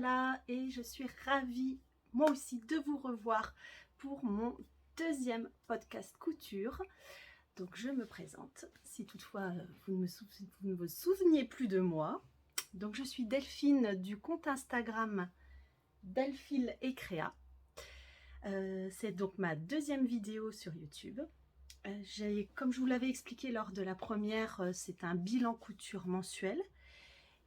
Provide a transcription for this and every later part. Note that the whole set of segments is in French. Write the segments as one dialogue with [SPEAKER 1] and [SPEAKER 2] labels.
[SPEAKER 1] Voilà, et je suis ravie moi aussi de vous revoir pour mon deuxième podcast couture. Donc je me présente, si toutefois vous ne vous souveniez plus de moi. Donc je suis Delphine du compte Instagram Delphile et Créa. C'est donc ma deuxième vidéo sur YouTube. Comme je vous l'avais expliqué lors de la première, c'est un bilan couture mensuel.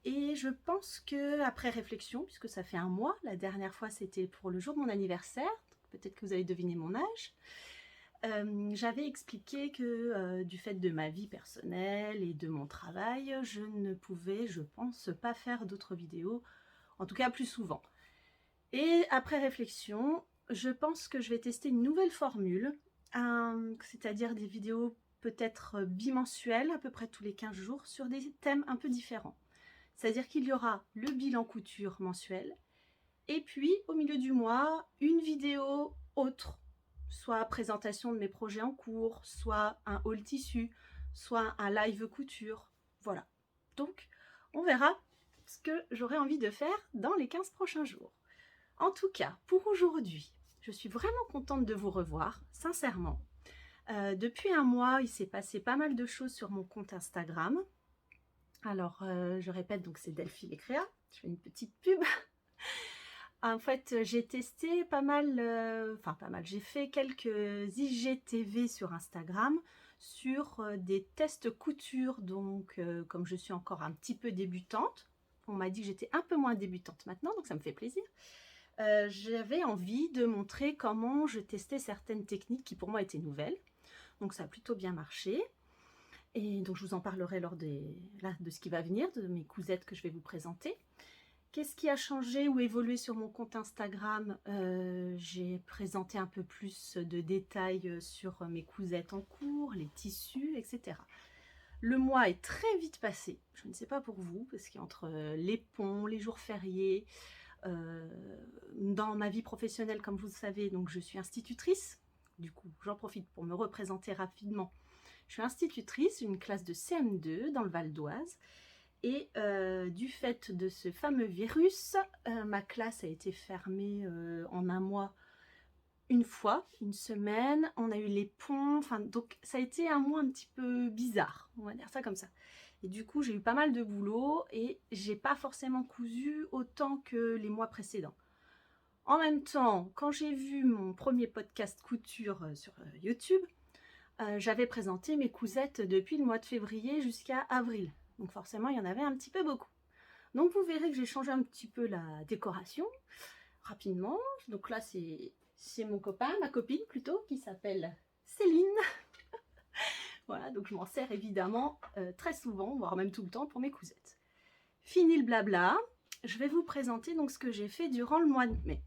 [SPEAKER 1] Et je pense que après réflexion, puisque ça fait un mois, la dernière fois c'était pour le jour de mon anniversaire, peut-être que vous avez deviné mon âge, j'avais expliqué que du fait de ma vie personnelle et de mon travail, je ne pouvais, je pense, pas faire d'autres vidéos, en tout cas plus souvent. Et après réflexion, je pense que je vais tester une nouvelle formule, c'est-à-dire des vidéos peut-être bimensuelles, à peu près tous les 15 jours, sur des thèmes un peu différents. C'est-à-dire qu'il y aura le bilan couture mensuel et puis au milieu du mois, une vidéo autre, soit présentation de mes projets en cours, soit un haul tissu, soit un live couture. Voilà. Donc, on verra ce que j'aurai envie de faire dans les 15 prochains jours. En tout cas, pour aujourd'hui, je suis vraiment contente de vous revoir, sincèrement. Depuis un mois, il s'est passé pas mal de choses sur mon compte Instagram. Alors, je répète, donc c'est Delphile et Créa. Je fais une petite pub. En fait, j'ai testé pas mal, j'ai fait quelques IGTV sur Instagram sur des tests couture. Donc, comme je suis encore un petit peu débutante, on m'a dit que j'étais un peu moins débutante maintenant, donc ça me fait plaisir. J'avais envie de montrer comment je testais certaines techniques qui pour moi étaient nouvelles. Donc, ça a plutôt bien marché. Et donc, je vous en parlerai lors de ce qui va venir, de mes cousettes que je vais vous présenter. Qu'est-ce qui a changé ou évolué sur mon compte Instagram? J'ai présenté un peu plus de détails sur mes cousettes en cours, les tissus, etc. Le mois est très vite passé. Je ne sais pas pour vous, parce qu'entre les ponts, les jours fériés, dans ma vie professionnelle, comme vous le savez, donc je suis institutrice. Du coup, j'en profite pour me représenter rapidement. Je suis institutrice, une classe de CM2 dans le Val d'Oise. Et du fait de ce fameux virus, ma classe a été fermée en un mois, une fois, une semaine. On a eu les ponts, donc ça a été un mois un petit peu bizarre, on va dire ça comme ça. Et du coup, j'ai eu pas mal de boulot et j'ai pas forcément cousu autant que les mois précédents. En même temps, quand j'ai vu mon premier podcast couture sur YouTube, j'avais présenté mes cousettes depuis le mois de février jusqu'à avril. Donc forcément, il y en avait un petit peu beaucoup. Donc vous verrez que j'ai changé un petit peu la décoration rapidement. Donc là, c'est mon copain, ma copine plutôt, qui s'appelle Céline. Voilà, donc je m'en sers évidemment très souvent, voire même tout le temps pour mes cousettes. Fini le blabla, je vais vous présenter donc ce que j'ai fait durant le mois de mai.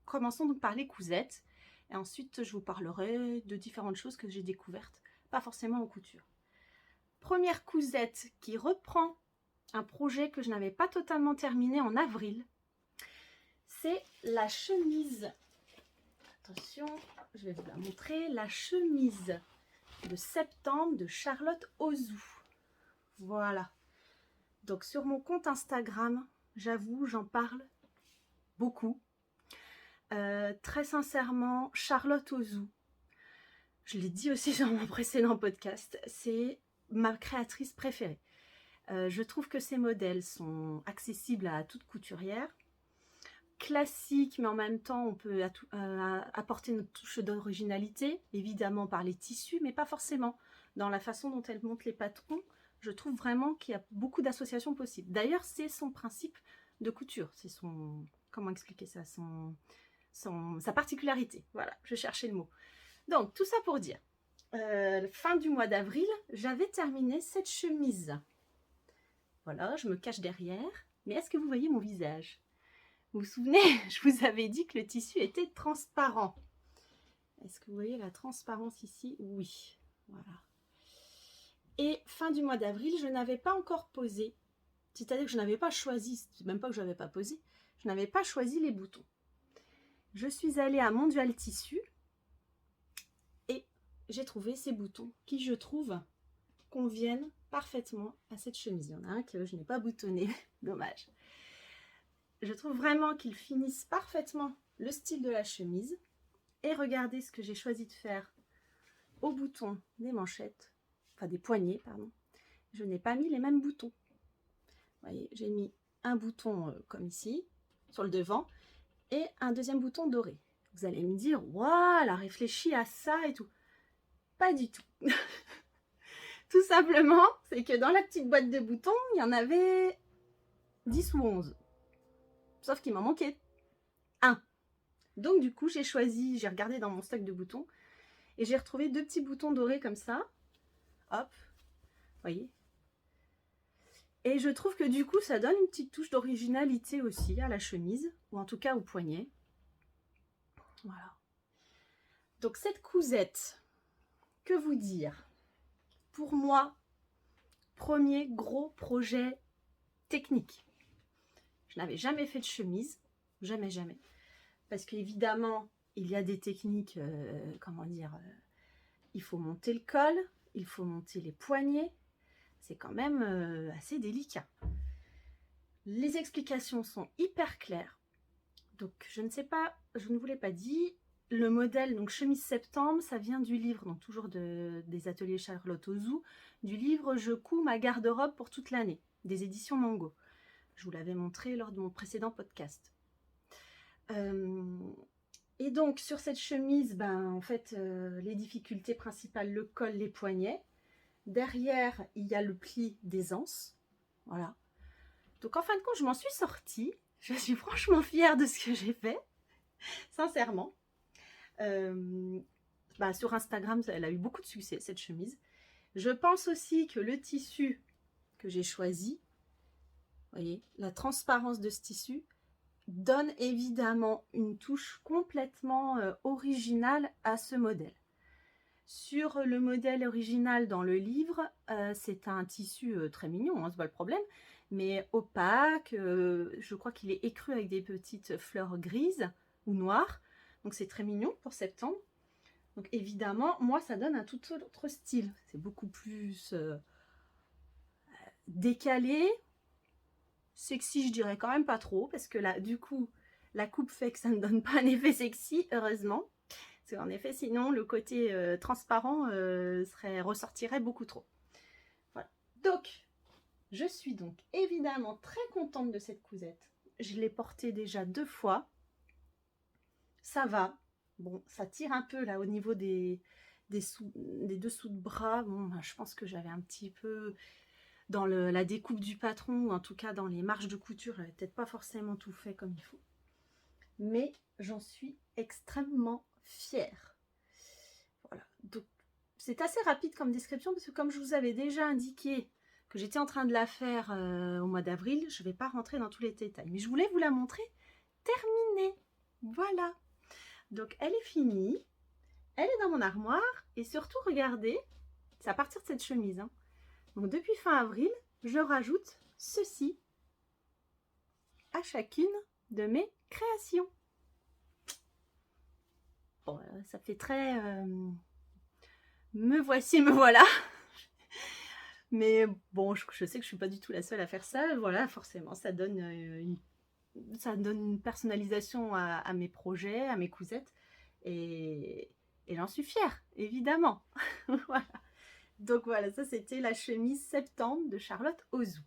[SPEAKER 1] Commençons donc par les cousettes. Et ensuite, je vous parlerai de différentes choses que j'ai découvertes, pas forcément en couture. Première cousette qui reprend un projet que je n'avais pas totalement terminé en avril. C'est la chemise. Attention, je vais vous la montrer. La chemise de septembre de Charlotte Ozou. Voilà. Donc sur mon compte Instagram, j'avoue, j'en parle beaucoup. Très sincèrement, Charlotte Ozou, je l'ai dit aussi dans mon précédent podcast, c'est ma créatrice préférée. Je trouve que ses modèles sont accessibles à toute couturière, classiques, mais en même temps on peut apporter notre touche d'originalité, évidemment par les tissus, mais pas forcément. Dans la façon dont elle monte les patrons, je trouve vraiment qu'il y a beaucoup d'associations possibles. D'ailleurs, c'est son principe de couture, c'est son... Comment expliquer ça? Sa particularité. Voilà, je cherchais le mot. Donc, tout ça pour dire, fin du mois d'avril, j'avais terminé cette chemise. Voilà, je me cache derrière. Mais est-ce que vous voyez mon visage? Vous vous souvenez, je vous avais dit que le tissu était transparent. Est-ce que vous voyez la transparence ici? Oui, voilà. Et fin du mois d'avril, je n'avais pas encore posé. C'est-à-dire que je n'avais pas choisi, c'est même pas que je n'avais pas posé, je n'avais pas choisi les boutons. Je suis allée à Mondial Tissu et j'ai trouvé ces boutons qui, je trouve, conviennent parfaitement à cette chemise. Il y en a un que je n'ai pas boutonné, dommage. Je trouve vraiment qu'ils finissent parfaitement le style de la chemise. Et regardez ce que j'ai choisi de faire au bouton des manchettes, enfin des poignets, pardon. Je n'ai pas mis les mêmes boutons. Vous voyez, j'ai mis un bouton comme ici, sur le devant, et un deuxième bouton doré. Vous allez me dire, waouh, elle a réfléchi à ça et tout. Pas du tout. Tout simplement, c'est que dans la petite boîte de boutons, il y en avait 10 ou 11. Sauf qu'il m'en manquait un. Donc du coup, j'ai regardé dans mon stock de boutons, et j'ai retrouvé 2 petits boutons dorés comme ça. Hop, vous voyez. Et je trouve que du coup, ça donne une petite touche d'originalité aussi à la chemise, ou en tout cas au poignet. Voilà. Donc cette cousette, que vous dire? Pour moi, premier gros projet technique. Je n'avais jamais fait de chemise, jamais, jamais. Parce qu'évidemment, il y a des techniques, comment dire, il faut monter le col, il faut monter les poignets. C'est quand même assez délicat. Les explications sont hyper claires. Donc, je ne sais pas, je ne vous l'ai pas dit, le modèle, donc chemise septembre, ça vient du livre, donc toujours des ateliers Charlotte Ozou, du livre Je couds ma garde-robe pour toute l'année, des éditions Mango. Je vous l'avais montré lors de mon précédent podcast. Et donc, sur cette chemise, en fait, les difficultés principales, le col, les poignets. Derrière, il y a le pli des anses. Voilà. Donc, en fin de compte, je m'en suis sortie. Je suis franchement fière de ce que j'ai fait. Sincèrement. Sur Instagram, elle a eu beaucoup de succès, cette chemise. Je pense aussi que le tissu que j'ai choisi, vous voyez, la transparence de ce tissu, donne évidemment une touche complètement originale à ce modèle. Sur le modèle original dans le livre, c'est un tissu très mignon, hein, c'est pas le problème, mais opaque, je crois qu'il est écru avec des petites fleurs grises ou noires, donc c'est très mignon pour septembre. Donc évidemment, moi ça donne un tout autre style, c'est beaucoup plus décalé, sexy je dirais quand même pas trop, parce que là du coup, la coupe fait que ça ne donne pas un effet sexy, heureusement. Parce qu'en effet, sinon, le côté transparent ressortirait beaucoup trop. Voilà. Donc, je suis donc évidemment très contente de cette cousette. Je l'ai portée déjà 2 fois. Ça va. Bon, ça tire un peu là au niveau des dessous de bras. Bon, je pense que j'avais un petit peu dans la découpe du patron, ou en tout cas dans les marges de couture, j'avais peut-être pas forcément tout fait comme il faut. Mais j'en suis extrêmement fière. Voilà, donc c'est assez rapide comme description, parce que comme je vous avais déjà indiqué que j'étais en train de la faire au mois d'avril, je ne vais pas rentrer dans tous les détails, mais je voulais vous la montrer terminée. Voilà, donc elle est finie, elle est dans mon armoire, et surtout regardez, c'est à partir de cette chemise, hein. Donc depuis fin avril, je rajoute ceci à chacune de mes créations. Bon, ça fait très me voici, me voilà. Mais bon, je sais que je ne suis pas du tout la seule à faire ça. Voilà, forcément, ça donne une personnalisation à mes projets, à mes cousettes. Et j'en suis fière, évidemment. Voilà. Donc voilà, ça c'était la chemise septembre de Charlotte Ozou.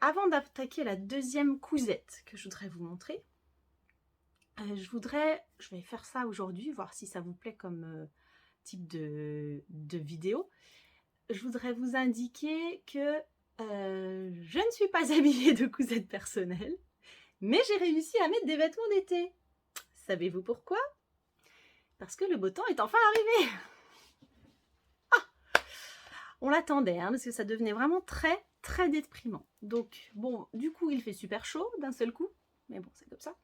[SPEAKER 1] Avant d'attaquer la deuxième cousette que je voudrais vous montrer, je vais faire ça aujourd'hui, voir si ça vous plaît comme type de vidéo. Je voudrais vous indiquer que je ne suis pas habillée de cousettes personnelles, mais j'ai réussi à mettre des vêtements d'été. Savez-vous pourquoi? Parce que le beau temps est enfin arrivé. Ah, on l'attendait, hein, parce que ça devenait vraiment très très déprimant. Donc bon, du coup il fait super chaud d'un seul coup, mais bon c'est comme ça.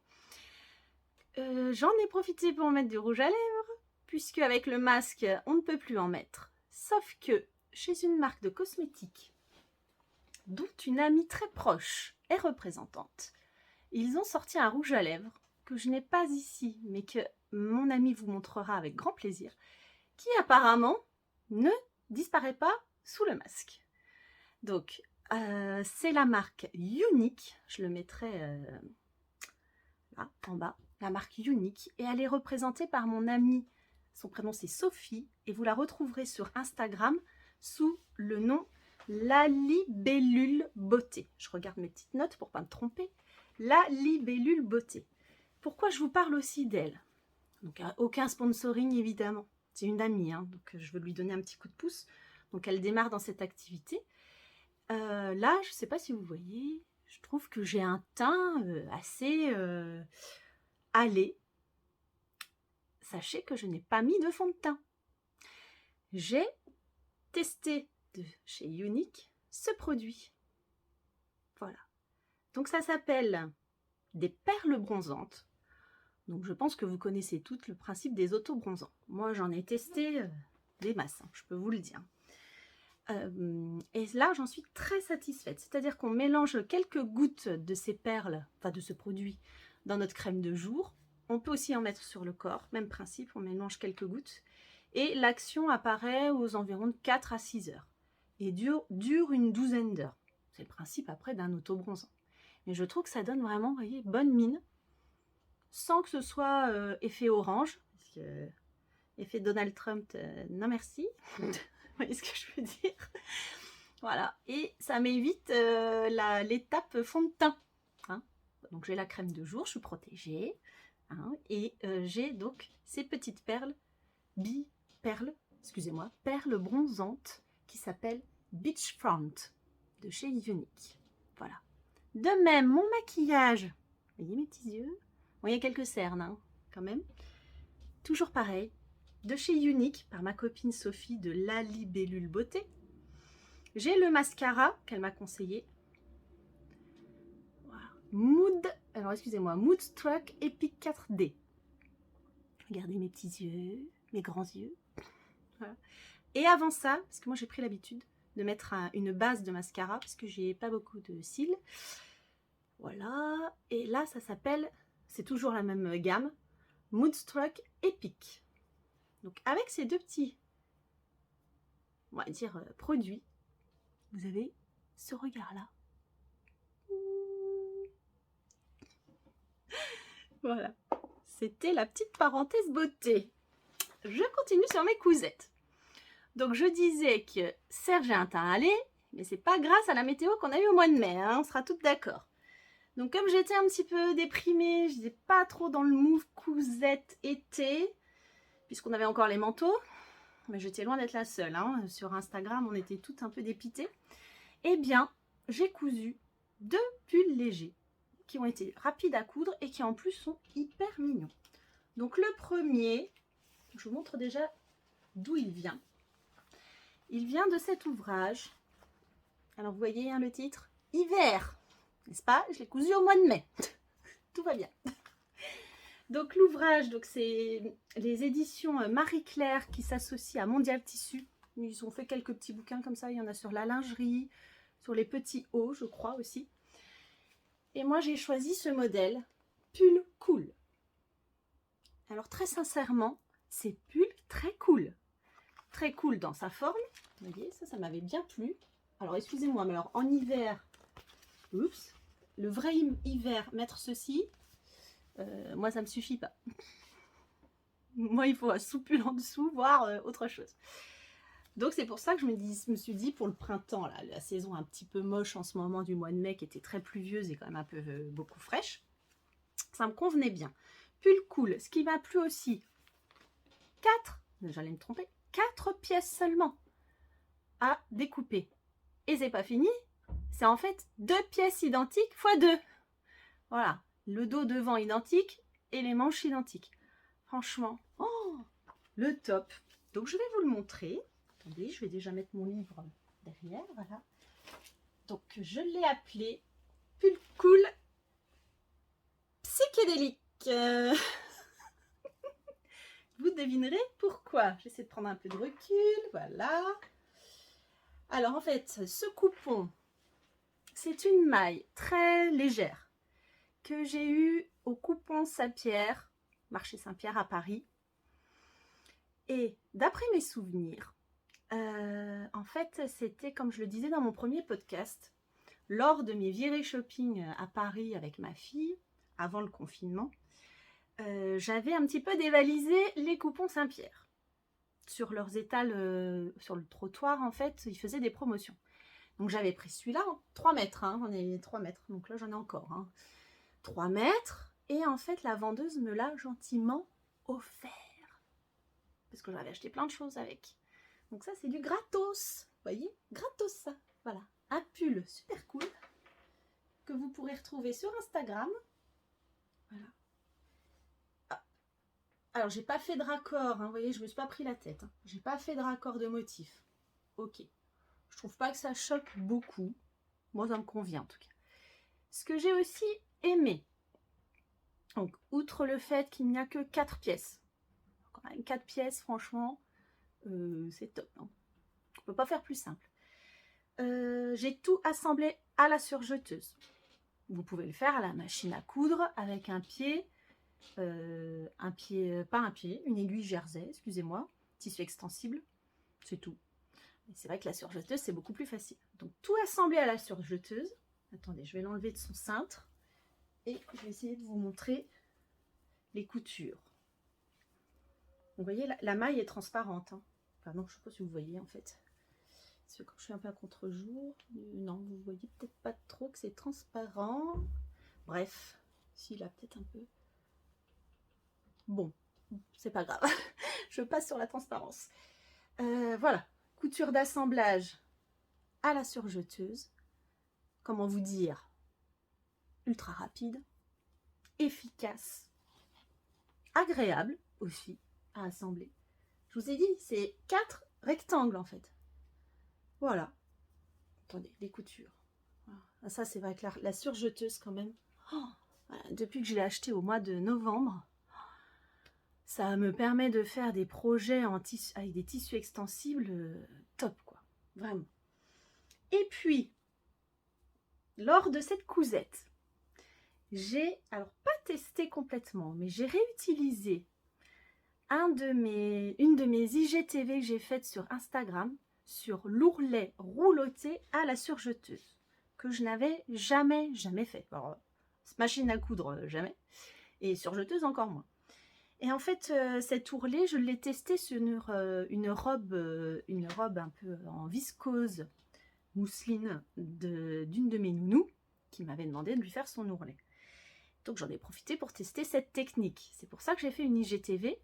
[SPEAKER 1] J'en ai profité pour mettre du rouge à lèvres, puisque avec le masque on ne peut plus en mettre. Sauf que chez une marque de cosmétiques, dont une amie très proche est représentante, ils ont sorti un rouge à lèvres que je n'ai pas ici, mais que mon ami vous montrera avec grand plaisir, qui apparemment ne disparaît pas sous le masque. Donc, c'est la marque Younique, je le mettrai là, en bas, la marque Younique, et elle est représentée par mon amie, son prénom c'est Sophie, et vous la retrouverez sur Instagram sous le nom La Libellule Beauté. Je regarde mes petites notes pour ne pas me tromper. La Libellule Beauté. Pourquoi je vous parle aussi d'elle? Donc, aucun sponsoring évidemment. C'est une amie, hein, donc je veux lui donner un petit coup de pouce. Donc, elle démarre dans cette activité. Là, je ne sais pas si vous voyez, je trouve que j'ai un teint assez allé. Sachez que je n'ai pas mis de fond de teint. J'ai testé de chez Younique ce produit. Voilà. Donc, ça s'appelle des perles bronzantes. Donc, je pense que vous connaissez toutes le principe des auto-bronzants. Moi, j'en ai testé des masses, hein, je peux vous le dire. Et là, j'en suis très satisfaite. C'est-à-dire qu'on mélange quelques gouttes de ces perles, enfin de ce produit, dans notre crème de jour. On peut aussi en mettre sur le corps. Même principe, on mélange quelques gouttes. Et l'action apparaît aux environs de 4 à 6 heures. Et dure une douzaine d'heures. C'est le principe après d'un auto-bronzant. Mais je trouve que ça donne vraiment, vous voyez, bonne mine. Sans que ce soit effet orange. Parce que, effet Donald Trump, non merci. Vous voyez ce que je veux dire? Voilà, et ça m'évite l'étape fond de teint. Hein, donc j'ai la crème de jour, je suis protégée. Hein, et j'ai donc ces petites perles, perles bronzantes qui s'appellent Beachfront de chez Younique. Voilà. De même, mon maquillage. Vous voyez mes petits yeux? Bon, il y a quelques cernes, hein, quand même. Toujours pareil. De chez Younique, par ma copine Sophie de La Libellule Beauté. J'ai le mascara qu'elle m'a conseillé. Voilà. Moodstruck Epic 4D. Regardez mes petits yeux, mes grands yeux. Voilà. Et avant ça, parce que moi j'ai pris l'habitude de mettre une base de mascara, parce que j'ai pas beaucoup de cils. Voilà. Et là, ça s'appelle, c'est toujours la même gamme, Moodstruck Epic. Donc avec ces deux petits, on va dire, produits, vous avez ce regard-là. Voilà. C'était la petite parenthèse beauté. Je continue sur mes cousettes. Donc je disais que certes j'ai un teint allé, mais c'est pas grâce à la météo qu'on a eu au mois de mai, hein, on sera toutes d'accord. Donc comme j'étais un petit peu déprimée, je n'étais pas trop dans le move cousette été, puisqu'on avait encore les manteaux, mais j'étais loin d'être la seule, hein. Sur Instagram on était toutes un peu dépitées. Eh bien j'ai cousu 2 pulls légers qui ont été rapides à coudre et qui en plus sont hyper mignons. Donc le premier, je vous montre déjà d'où il vient. Il vient de cet ouvrage. Alors vous voyez hein, le titre, Hiver, n'est-ce pas? Je l'ai cousu au mois de mai. Tout va bien. Donc l'ouvrage, c'est les éditions Marie-Claire qui s'associent à Mondial Tissu. Ils ont fait quelques petits bouquins comme ça. Il y en a sur la lingerie, sur les petits hauts, je crois aussi. Et moi, j'ai choisi ce modèle, pull cool. Alors très sincèrement, c'est pull très cool. Très cool dans sa forme. Vous voyez, ça m'avait bien plu. Alors excusez-moi, mais alors en hiver, oups, le vrai hiver, mettre ceci, moi ça me suffit pas. Moi il faut un sous-pull en dessous, voire autre chose. Donc c'est pour ça que je me suis dit pour le printemps, là, la saison un petit peu moche en ce moment du mois de mai qui était très pluvieuse et quand même un peu beaucoup fraîche, ça me convenait bien. Pull cool, ce qui m'a plu aussi, 4 pièces seulement à découper. Et c'est pas fini, c'est en fait 2 pièces identiques x 2. Voilà, le dos devant identique et les manches identiques. Franchement, oh, le top. Donc je vais vous le montrer. Attendez, je vais déjà mettre mon livre derrière, voilà. Donc je l'ai appelé pull cool psychédélique. Vous devinerez pourquoi. J'essaie de prendre un peu de recul, voilà. Alors en fait, ce coupon, c'est une maille très légère que j'ai eue au coupon Saint-Pierre, marché Saint-Pierre à Paris. Et d'après mes souvenirs, en fait, c'était comme je le disais dans mon premier podcast, lors de mes virées shopping à Paris avec ma fille, avant le confinement, j'avais un petit peu dévalisé les coupons Saint-Pierre. Sur leurs étals, sur le trottoir, en fait, ils faisaient des promotions. Donc j'avais pris celui-là, 3 mètres, hein, j'en ai 3 mètres, donc là j'en ai encore. 3 mètres, et en fait la vendeuse me l'a gentiment offert. Parce que j'avais acheté plein de choses avec. Donc ça c'est du gratos, vous voyez, gratos ça. Voilà, un pull super cool que vous pourrez retrouver sur Instagram. Voilà. Alors, j'ai pas fait de raccord, hein, vous voyez, je me suis pas pris la tête. J'ai pas fait de raccord de motif. Ok. Je trouve pas que ça choque beaucoup. Moi, ça me convient en tout cas. Ce que j'ai aussi aimé, donc, outre le fait qu'il n'y a que 4 pièces. Quand même, 4 pièces, franchement, c'est top. Hein. On peut pas faire plus simple. J'ai tout assemblé à la surjeteuse. Vous pouvez le faire à la machine à coudre avec un pied. Une aiguille jersey, excusez-moi, tissu extensible, c'est tout. Et c'est vrai que la surjeteuse c'est beaucoup plus facile. Donc tout assemblé à la surjeteuse. Attendez, je vais l'enlever de son cintre et je vais essayer de vous montrer les coutures. Vous voyez, la maille est transparente. Hein. Enfin non, je ne sais pas si vous voyez en fait. Parce que quand je suis un peu à contre-jour, non, vous voyez peut-être pas trop que c'est transparent. Bref, si là peut-être un peu. Bon, c'est pas grave, je passe sur la transparence. Voilà, couture d'assemblage à la surjeteuse. Comment vous dire? Ultra rapide, efficace, agréable aussi à assembler. Je vous ai dit, c'est 4 rectangles en fait. Voilà. Attendez, les coutures. Voilà. Ça, c'est vrai que la surjeteuse quand même. Oh, voilà. Depuis que je l'ai acheté au mois de novembre, ça me permet de faire des projets avec des tissus extensibles top, quoi. Vraiment. Et puis, lors de cette cousette, j'ai, alors pas testé complètement, mais j'ai réutilisé une de mes IGTV que j'ai faites sur Instagram sur l'ourlet rouloté à la surjeteuse, que je n'avais jamais fait. Alors, machine à coudre, jamais. Et surjeteuse, encore moins. Et en fait, cet ourlet, je l'ai testé sur une robe un peu en viscose mousseline d'une de mes nounous qui m'avait demandé de lui faire son ourlet. Donc j'en ai profité pour tester cette technique. C'est pour ça que j'ai fait une IGTV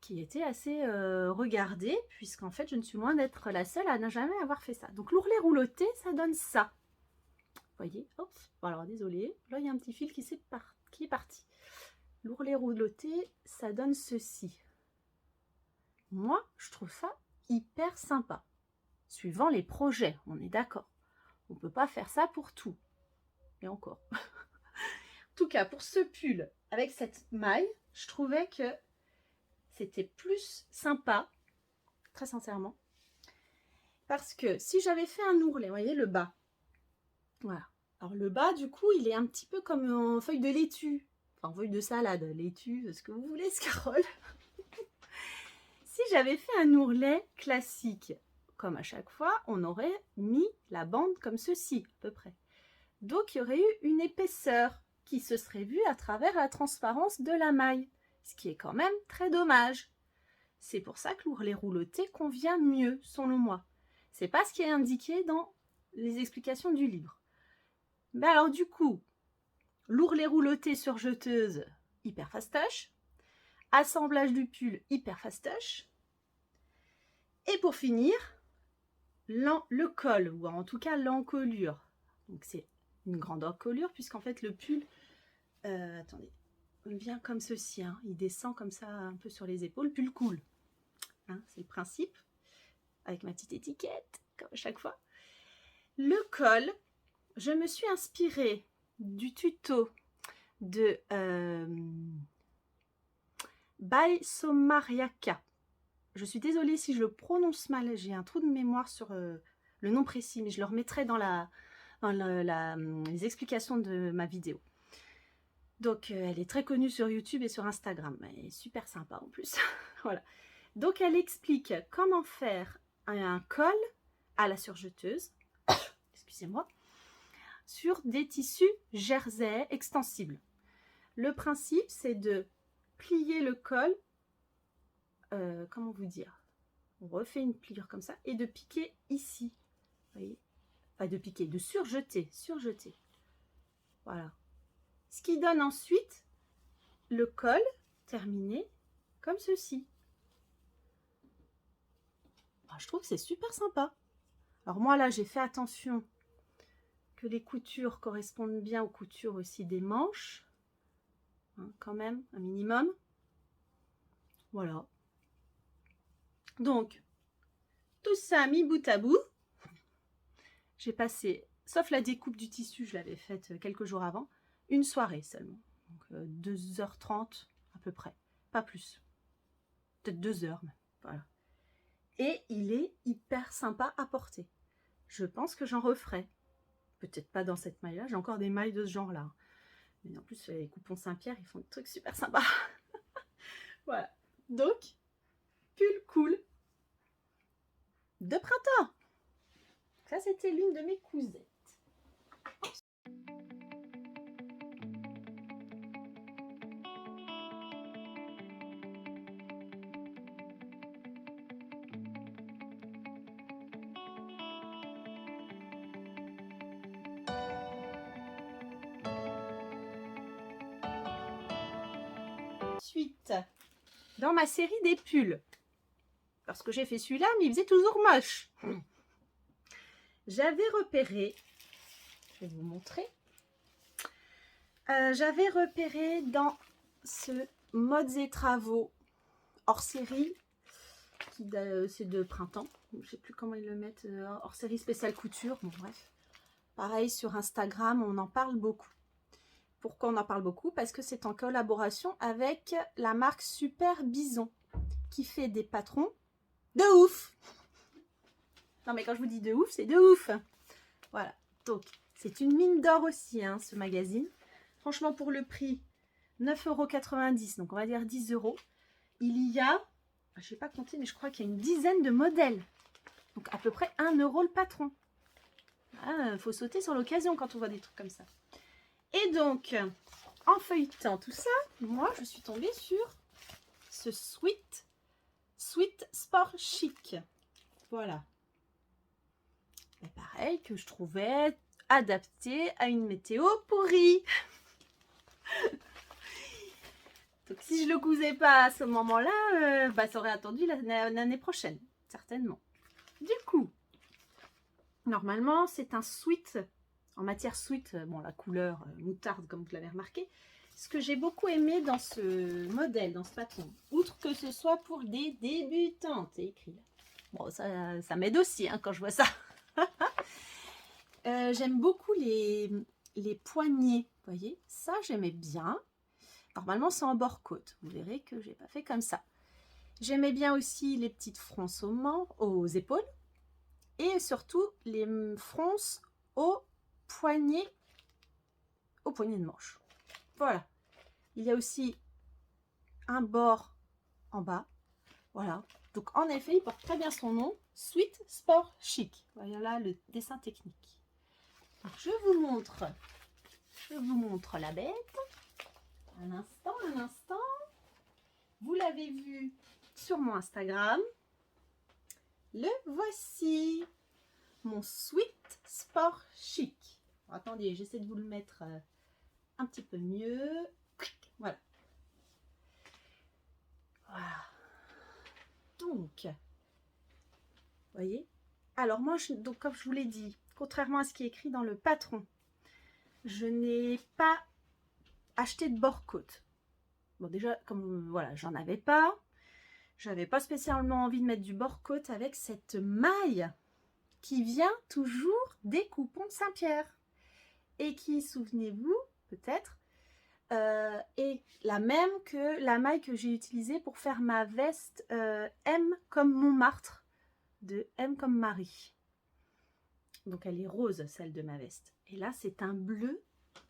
[SPEAKER 1] qui était assez regardée, puisqu'en fait, je ne suis loin d'être la seule à ne jamais avoir fait ça. Donc l'ourlet rouloté, ça donne ça. Vous voyez, hop, alors désolé, là il y a un petit fil qui est parti. L'ourlet rouloté, ça donne ceci. Moi, je trouve ça hyper sympa. Suivant les projets, on est d'accord. On ne peut pas faire ça pour tout. Et encore. En tout cas, pour ce pull, avec cette maille, je trouvais que c'était plus sympa, très sincèrement. Parce que si j'avais fait un ourlet, vous voyez le bas. Voilà. Alors le bas, du coup, il est un petit peu comme en feuille de laitue. Enfin, feuille de salade, laitue, ce que vous voulez, Scarole. Si j'avais fait un ourlet classique, comme à chaque fois, on aurait mis la bande comme ceci, à peu près. Donc, il y aurait eu une épaisseur qui se serait vue à travers la transparence de la maille, ce qui est quand même très dommage. C'est pour ça que l'ourlet rouloté convient mieux, selon moi. C'est pas ce qui est indiqué dans les explications du livre. Mais alors, du coup, l'ourlet rouloté surjeteuse, hyper fastoche. Assemblage du pull, hyper fastoche. Et pour finir, le col, ou en tout cas l'encolure. Donc c'est une grande encolure, puisqu'en fait le pull, attendez, il vient comme ceci, hein, il descend comme ça un peu sur les épaules, pull cool. Hein, c'est le principe, avec ma petite étiquette, comme à chaque fois. Le col, je me suis inspirée du tuto de Baisomariaka. Je suis désolée si je le prononce mal, j'ai un trou de mémoire sur le nom précis, mais je le remettrai dans les explications de ma vidéo. Donc, elle est très connue sur YouTube et sur Instagram. Elle est super sympa en plus. Voilà. Donc, elle explique comment faire un col à la surjeteuse, excusez-moi, sur des tissus jersey extensibles. Le principe, c'est de plier le col, comment vous dire, on refait une pliure comme ça, et de piquer ici. Vous voyez, pas de piquer, de surjeter, surjeter. Voilà. Ce qui donne ensuite le col terminé comme ceci. Je trouve que c'est super sympa. Alors moi là, j'ai fait attention que les coutures correspondent bien aux coutures aussi des manches. Hein, quand même, un minimum. Voilà. Donc, tout ça mis bout à bout. J'ai passé, sauf la découpe du tissu, je l'avais faite quelques jours avant, une soirée seulement. Donc 2h30 à peu près, pas plus. Peut-être 2 heures. Voilà. Et il est hyper sympa à porter. Je pense que j'en referai. Peut-être pas dans cette maille-là, j'ai encore des mailles de ce genre-là. Mais en plus, les coupons Saint-Pierre, ils font des trucs super sympas. Voilà. Donc, pull cool de printemps. Ça, c'était l'une de mes cousettes. Ensuite, dans ma série des pulls, parce que j'ai fait celui-là, mais il faisait toujours moche. J'avais repéré, je vais vous montrer, j'avais repéré dans ce Modes et Travaux hors série, c'est de printemps, je ne sais plus comment ils le mettent, hors série spéciale couture, bon bref. Pareil sur Instagram, on en parle beaucoup. Pourquoi on en parle beaucoup? Parce que c'est en collaboration avec la marque Super Bison, qui fait des patrons de ouf. Non mais quand je vous dis de ouf, c'est de ouf. Voilà, donc c'est une mine d'or aussi, hein, ce magazine. Franchement, pour le prix, 9,90 €, donc on va dire 10 €. Il y a, je ne vais pas compter, mais je crois qu'il y a une dizaine de modèles. Donc à peu près 1 € le patron. Il faut sauter sur l'occasion quand on voit des trucs comme ça. Et donc, en feuilletant tout ça, moi, je suis tombée sur ce Sweet Sport Chic. Voilà. Et pareil, que je trouvais adapté à une météo pourrie. Donc, si je ne le cousais pas à ce moment-là, ça aurait attendu l'année prochaine, certainement. Du coup, normalement, c'est un sweat. En matière sweat, bon, la couleur moutarde, comme vous l'avez remarqué. Ce que j'ai beaucoup aimé dans ce modèle, dans ce patron, outre que ce soit pour des débutantes, c'est écrit là. Bon, ça m'aide aussi hein, quand je vois ça. J'aime beaucoup les poignets, vous voyez, ça j'aimais bien. Normalement, c'est en bord côte. Vous verrez que j'ai pas fait comme ça. J'aimais bien aussi les petites fronces aux épaules et surtout les fronces aux poignets de manche. Voilà. Il y a aussi un bord en bas. Voilà. Donc, en effet, il porte très bien son nom. Sweet Sport Chic. Voilà le dessin technique. Donc, je vous montre la bête. Un instant. Vous l'avez vu sur mon Instagram. Le voici. Mon Sweet Sport Chic. Bon, attendez, j'essaie de vous le mettre un petit peu mieux. Voilà. Voilà. Donc, vous voyez. Alors moi, donc comme je vous l'ai dit, contrairement à ce qui est écrit dans le patron, je n'ai pas acheté de bord côte. Bon déjà, comme voilà, j'en avais pas. J'avais pas spécialement envie de mettre du bord côte avec cette maille qui vient toujours des coupons Saint-Pierre. et qui, souvenez-vous, peut-être, est la même que la maille que j'ai utilisée pour faire ma veste M comme Montmartre, de M comme Marie. Donc elle est rose, celle de ma veste. Et là, c'est un bleu,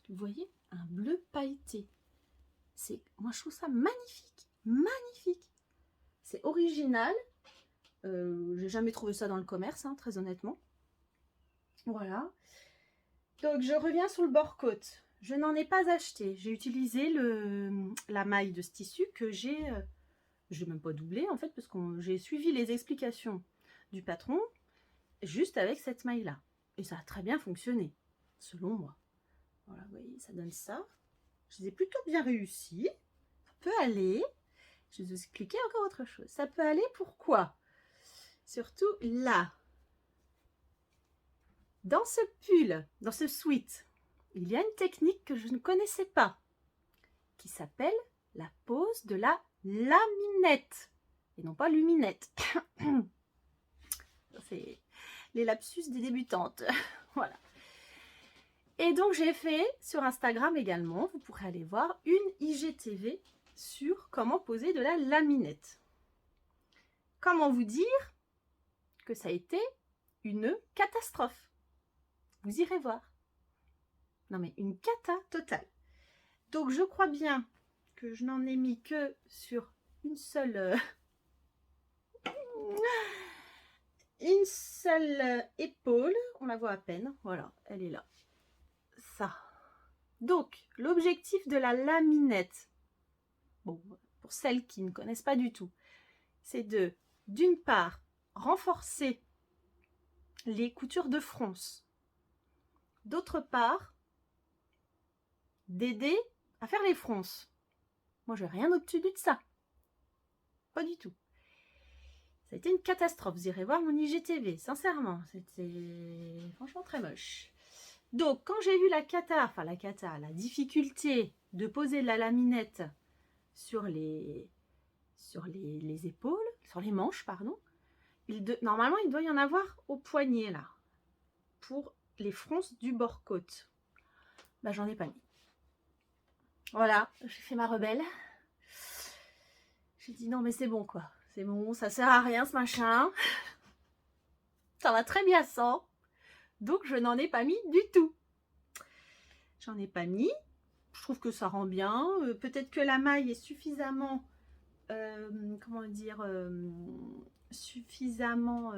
[SPEAKER 1] vous voyez, un bleu pailleté. Moi, je trouve ça magnifique, magnifique. C'est original. J'ai jamais trouvé ça dans le commerce, hein, très honnêtement. Voilà. Donc, je reviens sur le bord-côte. Je n'en ai pas acheté. J'ai utilisé la maille de ce tissu que j'ai même pas doublé, en fait, parce que j'ai suivi les explications du patron juste avec cette maille-là. Et ça a très bien fonctionné, selon moi. Voilà, vous voyez, ça donne ça. Je les ai plutôt bien réussi. Ça peut aller. Je vais vous expliquer encore autre chose. Ça peut aller, pourquoi? Surtout là. Dans ce pull, dans ce sweat, il y a une technique que je ne connaissais pas, qui s'appelle la pose de la laminette, et non pas luminette. C'est les lapsus des débutantes. Voilà. Et donc j'ai fait sur Instagram également, vous pourrez aller voir, une IGTV sur comment poser de la laminette. Comment vous dire que ça a été une catastrophe? Vous irez voir. Non mais une cata totale. Donc je crois bien que je n'en ai mis que sur une seule épaule. On la voit à peine. Voilà, elle est là. Ça. Donc l'objectif de la laminette, bon, pour celles qui ne connaissent pas du tout, c'est d'une part, renforcer les coutures de fronce. D'autre part, d'aider à faire les fronces. Moi, je n'ai rien obtenu de ça. Pas du tout. Ça a été une catastrophe. Vous irez voir mon IGTV, sincèrement. C'était franchement très moche. Donc, quand j'ai vu la difficulté de poser de la laminette sur les épaules, sur les manches, pardon, normalement, il doit y en avoir au poignet, là, pour les fronces du bord-côte. Bah, j'en ai pas mis. Voilà, j'ai fait ma rebelle. J'ai dit non, mais c'est bon, quoi. C'est bon, ça sert à rien, ce machin. Ça va très bien sans. Donc, je n'en ai pas mis du tout. J'en ai pas mis. Je trouve que ça rend bien. Peut-être que la maille est suffisamment... comment dire suffisamment...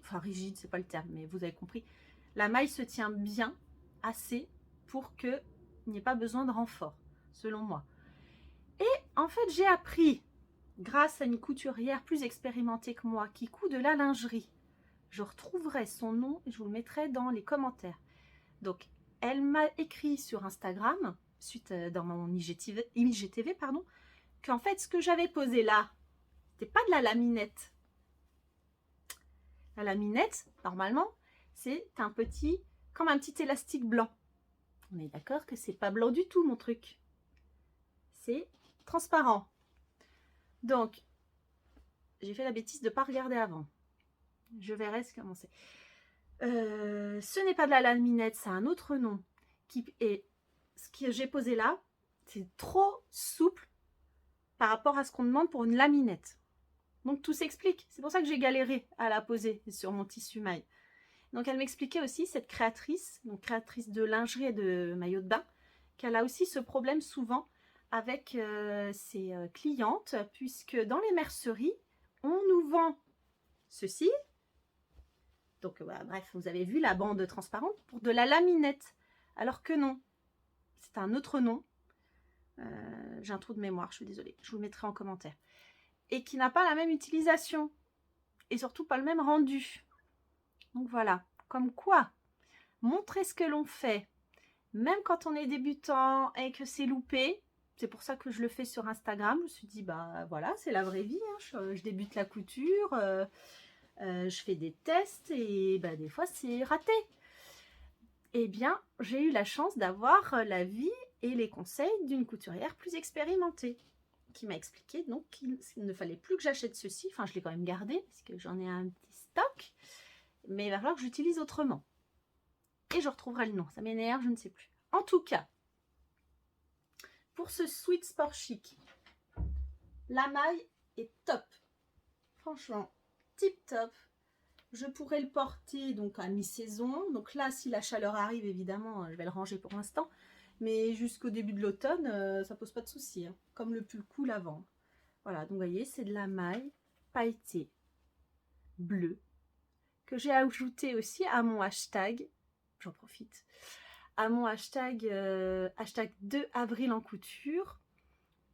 [SPEAKER 1] enfin, rigide, c'est pas le terme, mais vous avez compris. La maille se tient bien, assez, pour qu'il n'y ait pas besoin de renfort, selon moi. Et en fait, j'ai appris, grâce à une couturière plus expérimentée que moi, qui coud de la lingerie. Je retrouverai son nom et je vous le mettrai dans les commentaires. Donc, elle m'a écrit sur Instagram, suite dans mon IGTV, pardon, qu'en fait, ce que j'avais posé là, c'était pas de la laminette. La laminette, normalement, c'est comme un petit élastique blanc. On est d'accord que c'est pas blanc du tout, mon truc. C'est transparent. Donc, j'ai fait la bêtise de ne pas regarder avant. Je verrai comment c'est. Ce n'est pas de la laminette, c'est un autre nom. Ce que j'ai posé là, c'est trop souple par rapport à ce qu'on demande pour une laminette. Donc tout s'explique. C'est pour ça que j'ai galéré à la poser sur mon tissu maille. Donc elle m'expliquait aussi, cette créatrice, donc créatrice de lingerie et de maillots de bain, qu'elle a aussi ce problème souvent avec ses clientes, puisque dans les merceries, on nous vend ceci. Donc bref, vous avez vu la bande transparente pour de la laminette, alors que non, c'est un autre nom. J'ai un trou de mémoire, je suis désolée, je vous le mettrai en commentaire. Et qui n'a pas la même utilisation, et surtout pas le même rendu. Donc voilà, comme quoi, montrer ce que l'on fait, même quand on est débutant et que c'est loupé. C'est pour ça que je le fais sur Instagram. Je me suis dit, bah voilà, c'est la vraie vie, hein. Je débute la couture, je fais des tests et bah, des fois c'est raté. Eh bien, j'ai eu la chance d'avoir l'avis et les conseils d'une couturière plus expérimentée, qui m'a expliqué donc qu'il ne fallait plus que j'achète ceci. Enfin, je l'ai quand même gardé parce que j'en ai un petit stock, mais il va falloir que j'utilise autrement. et je retrouverai le nom. Ça m'énerve, je ne sais plus. En tout cas, pour ce Sweet Sport Chic, la maille est top. Franchement, tip top. Je pourrais le porter donc à mi-saison. Donc là, si la chaleur arrive, évidemment, je vais le ranger pour l'instant. Mais jusqu'au début de l'automne, ça pose pas de souci. Hein, comme le pull cool avant. Voilà, donc vous voyez, c'est de la maille pailletée bleue que j'ai ajouté aussi à mon hashtag. J'en profite. À mon hashtag, hashtag 2 avril en couture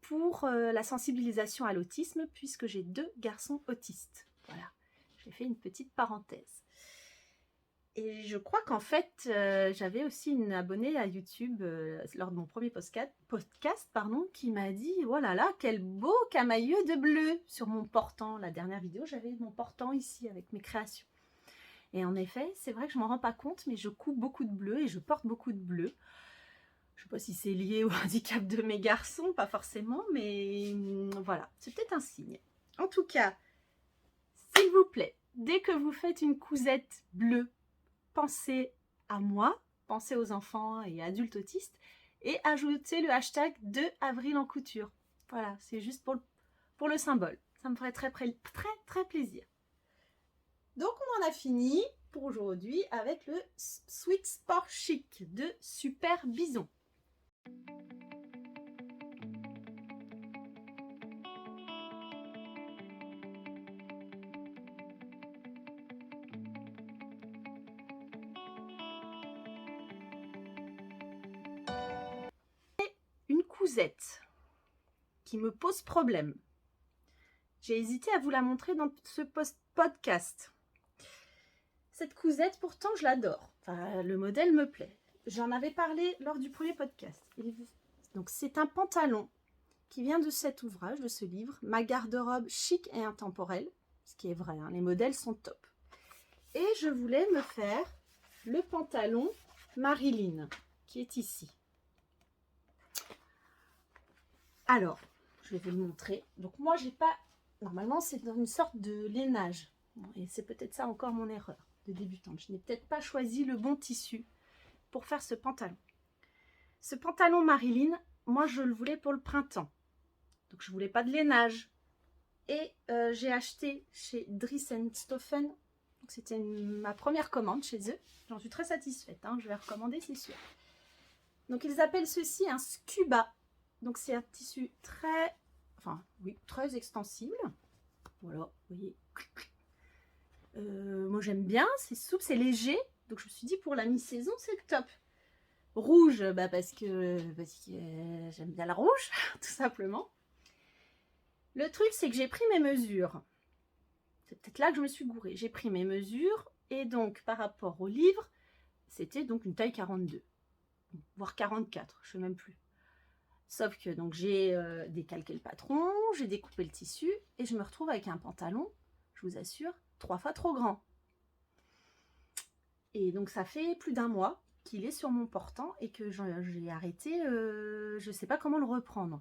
[SPEAKER 1] pour la sensibilisation à l'autisme puisque j'ai 2 garçons autistes. Voilà, j'ai fait une petite parenthèse. Et je crois qu'en fait, j'avais aussi une abonnée à YouTube lors de mon premier podcast qui m'a dit « Oh là là, quel beau camailleux de bleu !» sur mon portant. La dernière vidéo, j'avais mon portant ici avec mes créations. Et en effet, c'est vrai que je ne m'en rends pas compte, mais je couds beaucoup de bleu et je porte beaucoup de bleu. Je ne sais pas si c'est lié au handicap de mes garçons, pas forcément, mais voilà, c'est peut-être un signe. En tout cas, s'il vous plaît, dès que vous faites une cousette bleue, pensez à moi, pensez aux enfants et adultes autistes et ajoutez le hashtag 2 avril en couture. Voilà, c'est juste pour le symbole. Ça me ferait très plaisir. Donc on en a fini pour aujourd'hui avec le Sweet Sport Chic de Super Bison. Une cousette qui me pose problème. J'ai hésité à vous la montrer dans ce podcast. Cette cousette, pourtant, je l'adore. Enfin, le modèle me plaît. J'en avais parlé lors du premier podcast. Donc, c'est un pantalon qui vient de cet ouvrage, de ce livre, Ma garde-robe chic et intemporelle. Ce qui est vrai, hein, les modèles sont top. Et je voulais me faire le pantalon Marilyn, qui est ici. Alors, je vais vous le montrer. Donc, moi, j'ai pas... Normalement, c'est dans une sorte de lainage. Et c'est peut-être ça encore mon erreur de débutante. Je n'ai peut-être pas choisi le bon tissu pour faire ce pantalon. Ce pantalon Marilyn, moi, je le voulais pour le printemps. Donc, je voulais pas de lainage. Et j'ai acheté chez Dries & Stoffen. C'était ma première commande chez eux. J'en suis très satisfaite. Hein. Je vais recommander, c'est sûr. Donc, ils appellent ceci un scuba. Donc, c'est un tissu très... Enfin, oui, très extensible. Voilà, vous voyez. Moi, j'aime bien. C'est souple, c'est léger. Donc, je me suis dit, pour la mi-saison, c'est le top. Rouge, bah parce que j'aime bien la rouge, tout simplement. Le truc, c'est que j'ai pris mes mesures. C'est peut-être là que je me suis gourée. J'ai pris mes mesures. Et donc, par rapport au livre, c'était donc une taille 42. Voire 44, je ne sais même plus. Sauf que donc j'ai décalqué le patron, j'ai découpé le tissu et je me retrouve avec un pantalon, je vous assure, 3 fois trop grand. Et donc ça fait plus d'1 mois qu'il est sur mon portant et que j'ai arrêté, je ne sais pas comment le reprendre.